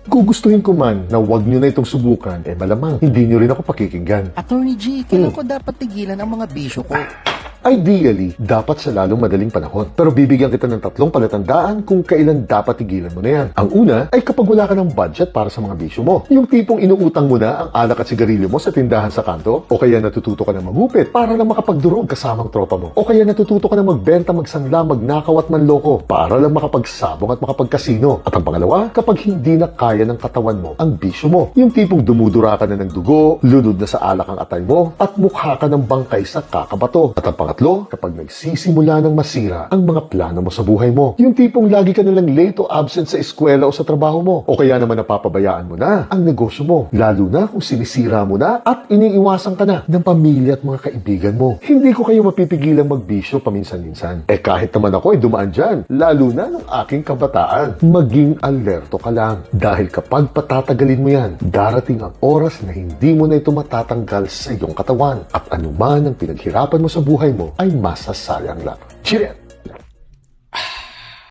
gugustuhin ko man na wag nyo na itong subukan, malamang hindi nyo rin ako pakikinggan. Attorney G, kailan ko dapat tigilan ang mga bisyo ko? Ideally, dapat sa lalong madaling panahon. Pero bibigyan kita ng 3 palatandaan kung kailan dapat tigilan mo na yan. Ang una ay kapag wala ka ng budget para sa mga bisyo mo. Yung tipong inuutang mo na ang alak at sigarilyo mo sa tindahan sa kanto, o kaya natututo ka na magupit para lang makapagdurog kasamang tropa mo. O kaya natututo ka na magbenta, magsangla, magnakaw at manloko para lang makapagsabong at makapagkasino. At ang pangalawa, kapag hindi na kaya ng katawan mo ang bisyo mo. Yung tipong dumudura ka na ng dugo, lunod na sa alak ang atay mo, at mukha ka ng bangkay sa kakabato. At ang pangatlo, kapag nagsisimula ng masira ang mga plano mo sa buhay mo. Yung tipong lagi ka nalang late o absent sa eskwela o sa trabaho mo. O kaya naman napapabayaan mo na ang negosyo mo. Lalo na kung sinisira mo na at iniiwasan ka na ng pamilya at mga kaibigan mo. Hindi ko kayo mapipigilang magbisyo paminsan-minsan. Kahit naman ako ay dumaan dyan. Lalo na ng aking kabataan. Maging alerto ka lang. Dahil kapag patatagalin mo yan, darating ang oras na hindi mo na ito matatanggal sa iyong katawan. At anuman ang pinaghirapan mo sa buhay mo, ay masasayang lang. Cheers!